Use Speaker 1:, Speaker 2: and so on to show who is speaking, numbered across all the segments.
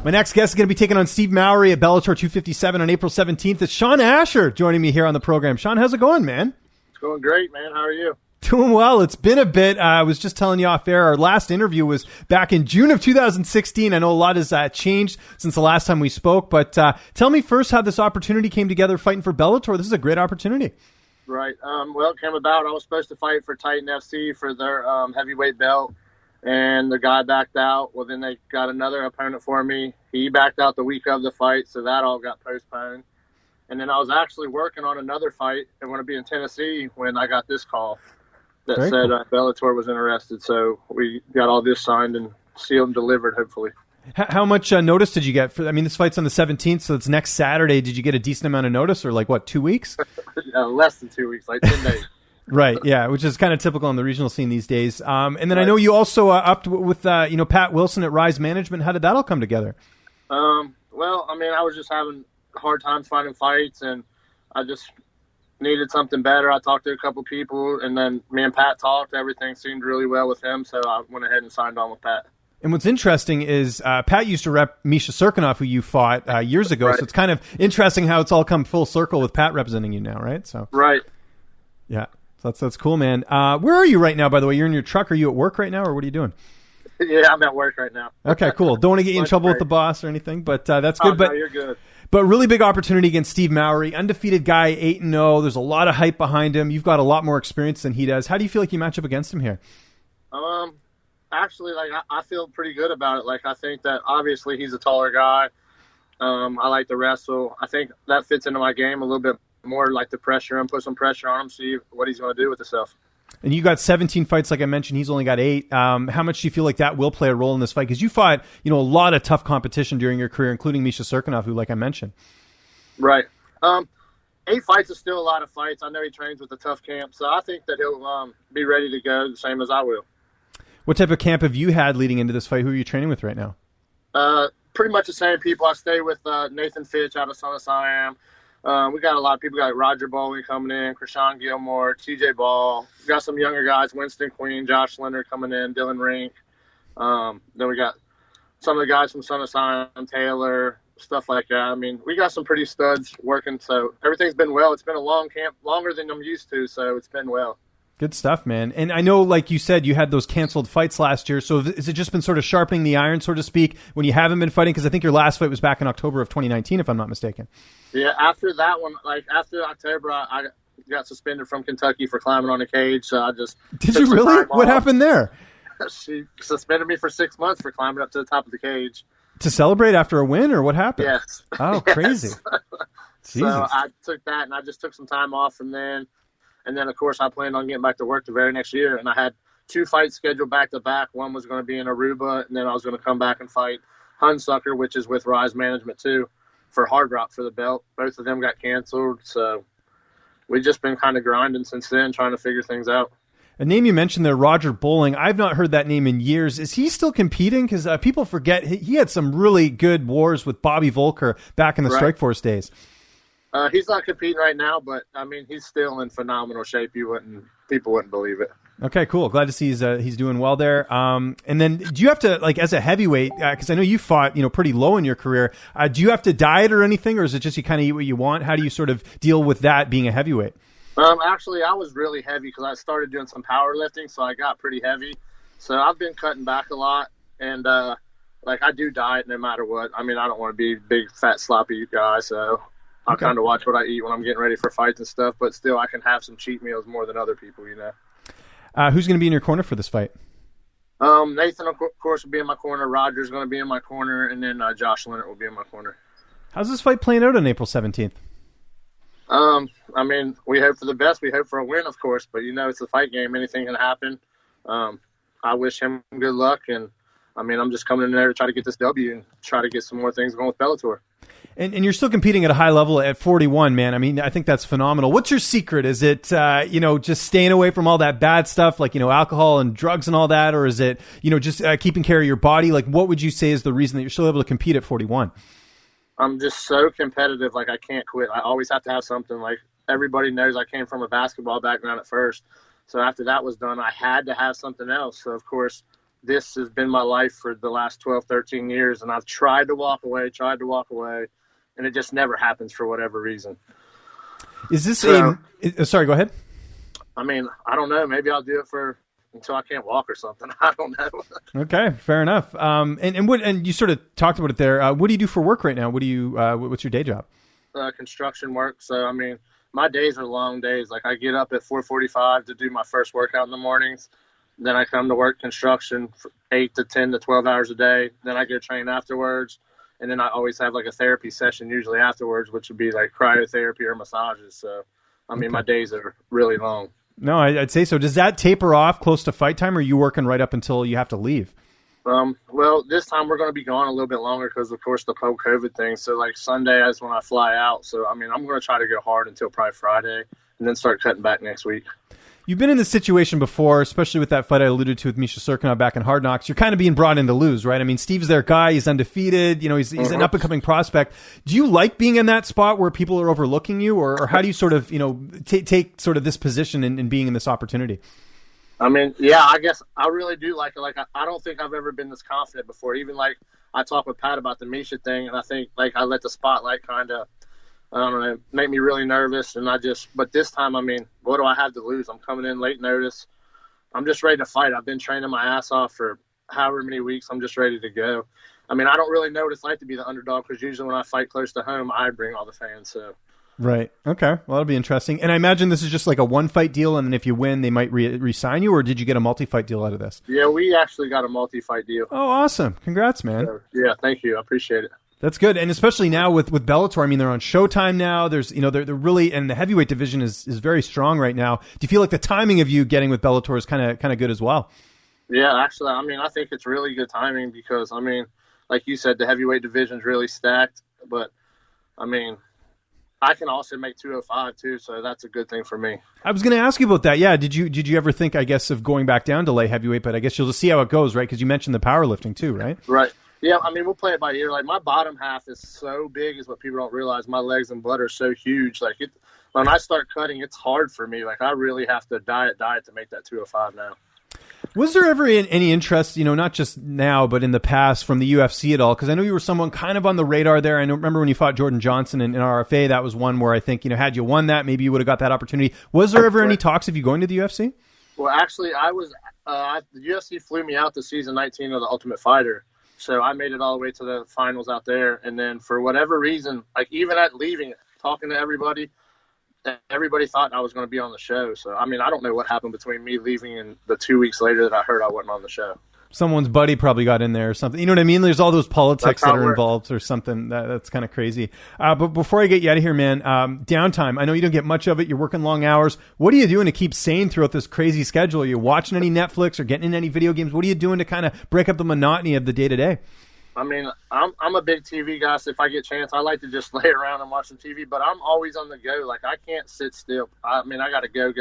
Speaker 1: My next guest is going to be taking on Steve Mowry at Bellator 257 on April 17th. It's Shaun Asher joining me here on the program. Shaun, how's it going, man?
Speaker 2: It's going great, man. How are you?
Speaker 1: Doing well. It's been a bit. I was just telling you off air, our last interview was back in June of 2016. I know a lot has changed since the last time we spoke, but tell me first how this opportunity came together fighting for Bellator. This is a great opportunity.
Speaker 2: Right. Well, it came about. I was supposed to fight for Titan FC for their heavyweight belt, and the guy backed out. Well, then they got another opponent for me. He backed out the week of the fight, so that all got postponed. And then I was actually working on another fight. I want to be in Tennessee when I got this call that
Speaker 1: Very
Speaker 2: said
Speaker 1: cool.
Speaker 2: Bellator was interested. So we got all this signed and sealed and delivered, hopefully.
Speaker 1: How much notice did you get? This fight's on the 17th, so it's next Saturday. Did you get a decent amount of notice, or 2 weeks?
Speaker 2: Less than 2 weeks, like 10 days.
Speaker 1: Right, yeah, which is kind of typical in the regional scene these days. And then right. I know you also upped with Pat Wilson at Rise Management. How did that all come together?
Speaker 2: Well, I was just having hard times finding fights, and I just needed something better. I talked to a couple people, and then me and Pat talked. Everything seemed really well with him, so I went ahead and signed on with Pat.
Speaker 1: And what's interesting is Pat used to rep Misha Serkinov, who you fought years ago. Right. So it's kind of interesting how it's all come full circle with Pat representing you now, right? So
Speaker 2: right.
Speaker 1: Yeah. So that's cool, man. Where are you right now, by the way? You're in your truck. Are you at work right now, or what are you doing?
Speaker 2: Yeah, I'm at work right now.
Speaker 1: Okay, cool. Don't want to get you in trouble with the boss or anything, but that's good.
Speaker 2: No, you're good.
Speaker 1: But really big opportunity against Steve Mowry, undefeated guy, 8-0. There's a lot of hype behind him. You've got a lot more experience than he does. How do you feel like you match up against him here?
Speaker 2: Actually, I feel pretty good about it. I think that obviously he's a taller guy. I like to wrestle. I think that fits into my game a little bit more, to pressure him, put some pressure on him, see what he's going to do with himself.
Speaker 1: And you got 17 fights, like I mentioned. He's only got 8. How much do you feel like that will play a role in this fight? Because you fought, a lot of tough competition during your career, including Misha Serkinov, who, like I mentioned.
Speaker 2: Right. 8 fights is still a lot of fights. I know he trains with a tough camp, so I think that he'll be ready to go the same as I will.
Speaker 1: What type of camp have you had leading into this fight? Who are you training with right now?
Speaker 2: Pretty much the same people. I stay with Nathan Fitch out of Son of Siam. We got a lot of people. We got Roger Bowling coming in, Krishan Gilmore, TJ Ball. We got some younger guys, Winston Queen, Josh Leonard coming in, Dylan Rink. Then we got some of the guys from Son of Siam, Taylor, stuff like that. We got some pretty studs working, so everything's been well. It's been a long camp, longer than I'm used to, so it's been well.
Speaker 1: Good stuff, man. And I know, like you said, you had those canceled fights last year. So has it just been sort of sharpening the iron, so to speak, when you haven't been fighting? Because I think your last fight was back in October of 2019, if I'm not mistaken.
Speaker 2: Yeah, after that one, after October, I got suspended from Kentucky for climbing on a cage. So I just
Speaker 1: Did you really? What happened there?
Speaker 2: She suspended me for 6 months for climbing up to the top of the cage.
Speaker 1: To celebrate after a win, or what happened?
Speaker 2: Yes.
Speaker 1: Oh, crazy.
Speaker 2: So I took that, and I just took some time off from then. And then, of course, I planned on getting back to work the very next year. And I had 2 fights scheduled back-to-back. One was going to be in Aruba, and then I was going to come back and fight Hunsucker, which is with Rise Management, too, for Hard Rock for the belt. Both of them got canceled. So we've just been kind of grinding since then, trying to figure things out.
Speaker 1: A name you mentioned there, Roger Bowling. I've not heard that name in years. Is he still competing? Because people forget he had some really good wars with Bobby Volker back in the Strikeforce days.
Speaker 2: He's not competing right now, but he's still in phenomenal shape. People wouldn't believe it.
Speaker 1: Okay, cool. Glad to see he's doing well there. And then, do you have to, as a heavyweight, because I know you fought, pretty low in your career. Do you have to diet or anything, or is it just you kind of eat what you want? How do you sort of deal with that being a heavyweight?
Speaker 2: Actually, I was really heavy because I started doing some powerlifting, so I got pretty heavy. So I've been cutting back a lot, and I do diet no matter what. I don't want to be a big, fat, sloppy guy, so I kind of watch what I eat when I'm getting ready for fights and stuff, but still I can have some cheat meals more than other people,
Speaker 1: Who's going to be in your corner for this fight?
Speaker 2: Nathan, of course, will be in my corner. Roger's going to be in my corner, and then Josh Leonard will be in my corner. How's
Speaker 1: this fight playing out on April 17th?
Speaker 2: We hope for the best. We hope for a win, of course, but it's a fight game. Anything can happen. I wish him good luck, and I'm just coming in there to try to get this W and try to get some more things going with Bellator.
Speaker 1: And you're still competing at a high level at 41, man. I think that's phenomenal. What's your secret? Is it, just staying away from all that bad stuff, alcohol and drugs and all that? Or is it, just keeping care of your body? What would you say is the reason that you're still able to compete at 41?
Speaker 2: I'm just so competitive. I can't quit. I always have to have something. Everybody knows I came from a basketball background at first. So after that was done, I had to have something else. So, of course, this has been my life for the last 12, 13 years, and I've tried to walk away, and it just never happens for whatever reason.
Speaker 1: Is this sorry, go ahead.
Speaker 2: I mean, I don't know. Maybe I'll do it until I can't walk or something. I don't know.
Speaker 1: Okay, fair enough. And you sort of talked about it there. What do you do for work right now? What's your day job?
Speaker 2: Construction work. So, I mean, my days are long days. Like, I get up at 4:45 to do my first workout in the mornings. Then I come to work construction for 8 to 10 to 12 hours a day. Then I go train afterwards. And then I always have like a therapy session usually afterwards, which would be like cryotherapy or massages. So, I mean, my days are really long.
Speaker 1: No, I'd say so. Does that taper off close to fight time, or are you working right up until you have to leave?
Speaker 2: Well, this time we're going to be gone a little bit longer because, of course, the whole COVID thing. So, like, Sunday is when I fly out. So, I mean, I'm going to try to go hard until probably Friday and then start cutting back next week.
Speaker 1: You've been in this situation before, especially with that fight I alluded to with Misha Serkinov back in Hard Knocks. You're kind of being brought in to lose, right? I mean, Steve's their guy. He's undefeated. You know, he's an up-and-coming prospect. Do you like being in that spot where people are overlooking you, or how do you sort of, you know, take sort of this position in being in this opportunity?
Speaker 2: I mean, yeah, I guess I really do like it. Like, I don't think I've ever been this confident before. Even, like, I talked with Pat about the Misha thing, and I think, like, I let the spotlight kind of, I don't know, make me really nervous. But this time, I mean, what do I have to lose? I'm coming in late notice. I'm just ready to fight. I've been training my ass off for however many weeks. I'm just ready to go. I mean, I don't really know what it's like to be the underdog because usually when I fight close to home, I bring all the fans. So.
Speaker 1: Right. Okay. Well, that'll be interesting. And I imagine this is just like a one-fight deal, and then if you win, they might re-sign you, or did you get a multi-fight deal out of this?
Speaker 2: Yeah, we actually got a multi-fight deal.
Speaker 1: Oh, awesome. Congrats, man.
Speaker 2: So, yeah, thank you. I appreciate it.
Speaker 1: That's good. And especially now with Bellator, I mean, they're on Showtime now. There's, you know, they're really, and the heavyweight division is very strong right now. Do you feel like the timing of you getting with Bellator is kind of good as well?
Speaker 2: Yeah, actually, I mean, I think it's really good timing because, I mean, like you said, the heavyweight division is really stacked. But, I mean, I can also make 205 too, so that's a good thing for me. I
Speaker 1: was going to ask you about that. Yeah, did you ever think, I guess, of going back down to light heavyweight? But I guess you'll just see how it goes, right? Because you mentioned the powerlifting too, right?
Speaker 2: Right. Yeah, I mean, we'll play it by ear. Like, my bottom half is so big is what people don't realize. My legs and butt are so huge. Like, when I start cutting, it's hard for me. Like, I really have to diet to make that 205 now.
Speaker 1: Was there ever any interest, you know, not just now, but in the past from the UFC at all? Because I know you were someone kind of on the radar there. I remember when you fought Jordan Johnson in RFA, that was one where I think, you know, had you won that, maybe you would have got that opportunity. Was there ever any talks of you going to the UFC?
Speaker 2: Well, actually, I was the UFC flew me out to season 19 of The Ultimate Fighter. So I made it all the way to the finals out there. And then for whatever reason, like even at leaving, talking to everybody thought I was going to be on the show. So, I mean, I don't know what happened between me leaving and the 2 weeks later that I heard I wasn't on the show.
Speaker 1: Someone's buddy probably got in there or something. You know what I mean? There's all those politics that are involved or something. That's kind of crazy. But before I get you out of here, man, downtime. I know you don't get much of it. You're working long hours. What are you doing to keep sane throughout this crazy schedule? Are you watching any Netflix or getting in any video games? What are you doing to kind of break up the monotony of the day-to-day?
Speaker 2: I mean, I'm a big TV guy, so if I get a chance, I like to just lay around and watch some TV, but I'm always on the go. Like, I can't sit still. I mean, I got to go.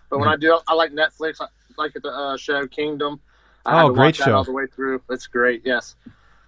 Speaker 2: But when I do, I like Netflix. I like the show Kingdom. I had to
Speaker 1: great
Speaker 2: watch
Speaker 1: show.
Speaker 2: That all the way through. It's great, yes.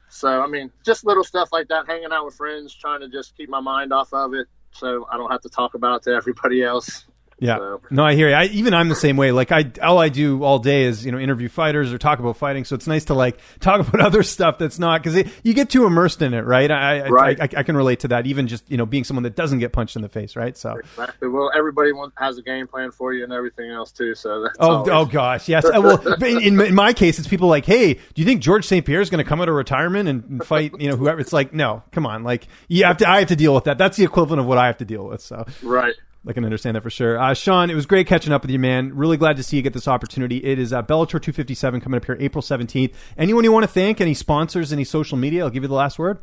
Speaker 2: So, I mean, just little stuff like that, hanging out with friends, trying to just keep my mind off of it so I don't have to talk about it to everybody else.
Speaker 1: Yeah.
Speaker 2: So.
Speaker 1: No, I hear you. I'm the same way. Like all I do all day is, you know, interview fighters or talk about fighting. So it's nice to like talk about other stuff that's not, because you get too immersed in it, right? I can relate to that. Even just, you know, being someone that doesn't get punched in the face, right? So
Speaker 2: exactly. Well, everybody has a game plan for you and everything else too. So that's
Speaker 1: oh gosh, yes. Well, in my case, it's people like, hey, do you think George St. Pierre is going to come out of retirement and fight, you know, whoever? It's like, no, come on, like I have to deal with that. That's the equivalent of what I have to deal with. So
Speaker 2: right.
Speaker 1: I can understand that for sure. Shaun, it was great catching up with you, man. Really glad to see you get this opportunity. It is Bellator 257 coming up here April 17th. Anyone you want to thank? Any sponsors? Any social media? I'll give you the last word.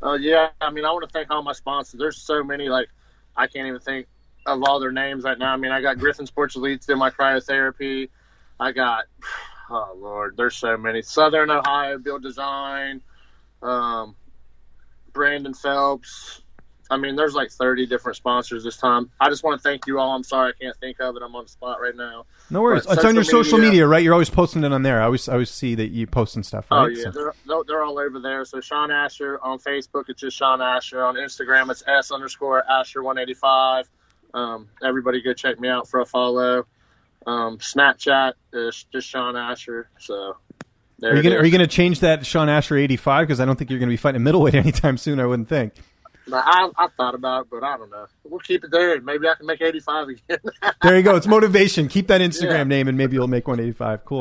Speaker 2: Yeah, I mean, I want to thank all my sponsors. There's so many, like, I can't even think of all their names right now. I mean, I got Griffin Sports Elite doing my cryotherapy. I got, oh, Lord, there's so many. Southern Ohio Build Design, Brandon Phelps. I mean, there's like 30 different sponsors this time. I just want to thank you all. I'm sorry I can't think of it. I'm on the spot right now.
Speaker 1: No worries. It's on your social media, right? You're always posting it on there. I always see that you posting stuff, right?
Speaker 2: Oh, yeah. So. They're all over there. So Shaun Asher on Facebook, it's just Shaun Asher. On Instagram, it's S_Asher185. Everybody go check me out for a follow. Snapchat is just Shaun Asher. So There
Speaker 1: Are you gonna change that Shaun Asher 85? Because I don't think you're gonna be fighting middleweight anytime soon. I wouldn't think.
Speaker 2: I thought about it, but I don't know. We'll keep it there. Maybe I can make 85 again.
Speaker 1: There you go. It's motivation. Keep that Instagram name, and maybe you'll make 185. Cool.